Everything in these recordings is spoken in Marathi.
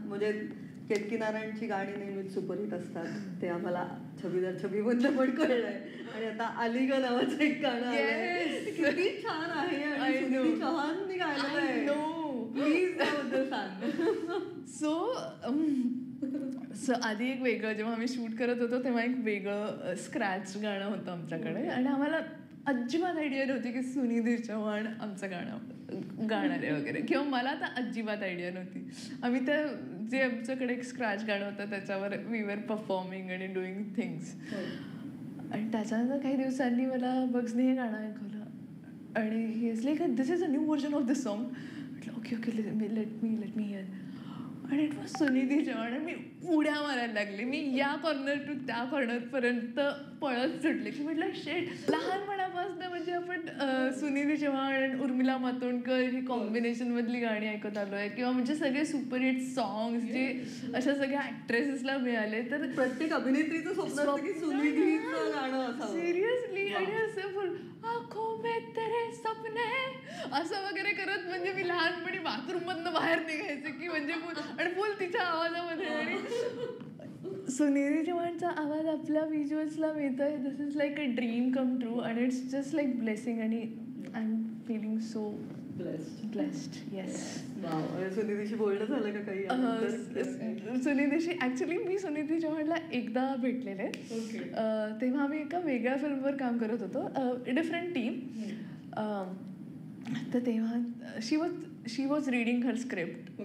म्हणजे केतकी नारायणची गाणी नेहमीच सुपरहिट असतात. ते आम्हाला छबीदार छबी मधलं पण कळलंय. आणि आता अलीग नावाचं एक गाणं आलंय, किती छान आहे आणि सुनिधी चौहाननी गायलेलं आहे. प्लीज त्याबद्दल सांग. सो आधी एक वेगळं, जेव्हा आम्ही शूट करत होतो तेव्हा एक वेगळं स्क्रॅच गाणं होतं आमच्याकडे आणि आम्हाला अजिबात आयडिया नव्हती की सुनिधी चौहान आमचं गाणं गाणार आहे वगैरे, किंवा मला तर अजिबात आयडिया नव्हती. आम्ही त्या जे आमच्याकडे एक स्क्रॅच गाणं होतं त्याच्यावर वी वर परफॉर्मिंग आणि डुईंग थिंग्स. आणि त्याच्यानंतर काही दिवसांनी मला बग्सने हे गाणं ऐकवलं आणि he is like this is a new version of this song. म्हटलं okay okay let me hear. आणि इट वॉज सुनिधी चौहान. आणि मी उड्या मारायला लागले. मी या कॉर्नर टू त्या कॉर्नरपर्यंत पळत सुटले की म्हटलं शेट. लहानपणापासून म्हणजे आपण सुनिधी चौहान आणि उर्मिला मातोंडकर ही कॉम्बिनेशनमधली गाणी ऐकत आलो आहे, किंवा म्हणजे सगळे सुपरहिट सॉंग्स जे अशा सगळ्या ॲक्ट्रेसेसला मिळाले. तर प्रत्येक अभिनेत्रीचं स्वप्न असतं की सुनिधीचं गाणं असावं. सिरियसली. आणि असं फुल आँखों में तेरे सपने असं वगैरे करत म्हणजे मी लहानपणी बाथरूममधनं बाहेर निघायचे की म्हणजे आणि फुल तिच्या आवाजामध्ये. आणि सुनिधी चौहानचा आवाज आपल्या व्हिज्युअल्सला मिळतोय. This is like a dream come true आणि इट्स जस्ट लाईक ब्लेसिंग. आणि I am feeling so blessed. Yes. सुनिधीशी बोलणं झालं का काही? सुनिधीशी ॲक्च्युली मी सुनिधी चौहानला एकदा भेटलेले. तेव्हा आम्ही एका वेगळ्या फिल्मवर काम करत होतो, डिफरंट टीम. तर तेव्हा शी वॉज रीडिंग हर स्क्रिप्ट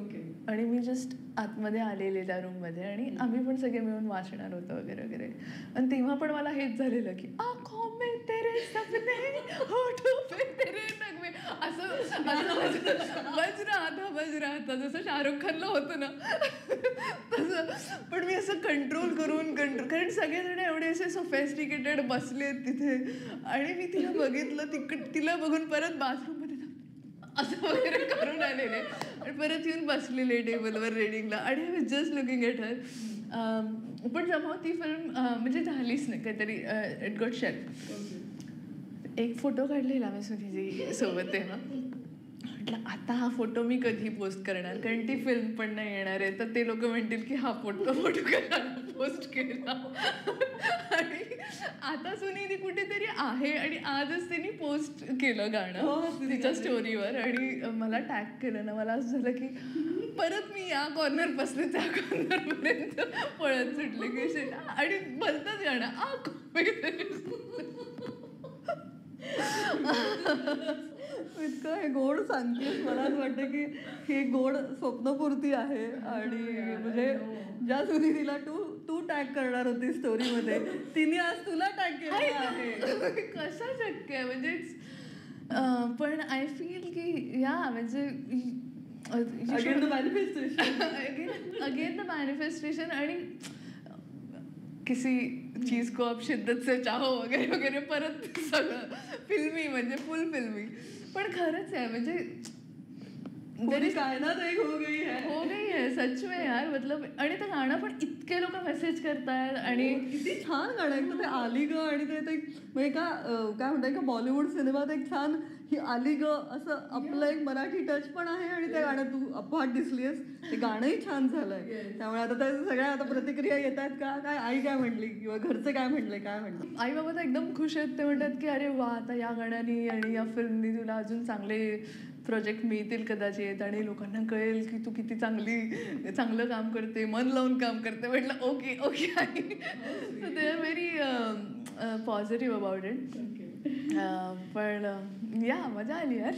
आणि मी जस्ट आतमध्ये आलेले त्या रूममध्ये आणि आम्ही पण सगळे मिळून वाचणार होतो वगैरे वगैरे. आणि तेव्हा पण मला हेच झालेलं की आँखों में तेरे सपने होठों पे तेरे नगमे असं बज रहा था जसं शाहरुख खानला होतं ना तसं. पण मी असं कंट्रोल करून कारण सगळेजण एवढे असे सोफेस्टिकेटेड बसले तिथे. आणि मी तिला बघितलं, तिला बघून परत बाथरूममध्ये असं वगैरे करून आलेले आणि परत येऊन बसलेले टेबलवर रेडिंगला. आणि I was just looking at her. पण जमा ती फिल्म म्हणजे झालीच नाही, काहीतरी इट गॉट शेल्फ. एक फोटो काढलेला मी सुनिधी सोबत तेव्हा. म्हटलं आता हा फोटो मी कधी पोस्ट करणार, कारण ती फिल्म पण नाही येणार आहे. तर ते लोक म्हणतील की हा फोटो कशाला पोस्ट केला. आणि आता सुनिधी कुठेतरी आहे आणि आजच तिने पोस्ट केलं गाणं तिच्या स्टोरीवर आणि मला टॅग केलं ना. मला असं झालं की परत मी या कॉर्नरपासून त्या कॉर्नरपर्यंत पळत सुटले की आणि भलतंच गाणं इतकं हे गोड सांगतेस, मला असं वाटतं की हे गोड स्वप्नपूर्ती आहे. आणि म्हणजे ज्या सुनिधीला तू टॅग करणार होती स्टोरीमध्ये, तिने आज तुला टॅग केलं आहे. कसं शक्य आहे म्हणजे. पण आय फील की या म्हणजे अगेन द मॅनिफेस्टेशन आणि किसी चीज को अब शिद्दत से चाहो वगैरे वगैरे परत सगळं फिल्मी म्हणजे फुल फिल्मी. पण खरंच आहे म्हणजे कायनात एक हो गई है सच में यार. मतलब आणि ते गाणं पण इतके लोक मेसेज करतायत आणि किती छान गाणं आहे. ते आली ग आणि ते म्हणजे काय म्हणतात का बॉलिवूड सिनेमात एक छान ही आली ग असं आपलं एक मराठी टच पण आहे. आणि त्या गाण्यात तू अपवाद दिसलीस. ते गाणंही छान झालंय. त्यामुळे आता त्या सगळ्या आता प्रतिक्रिया येत आहेत का काय, आई काय म्हणली किंवा घरचे काय म्हणले, काय म्हणले? आई बाबा तर एकदम खुश आहेत. ते म्हणतात की अरे वा, आता या गाण्यानी आणि या फिल्मनी तुला अजून चांगले प्रोजेक्ट मिळतील कदाचित आणि लोकांना कळेल की तू किती चांगलं काम करते, मन लावून काम करते. म्हटलं okay okay I. So they are very positive about it. पण या मजा आली यार.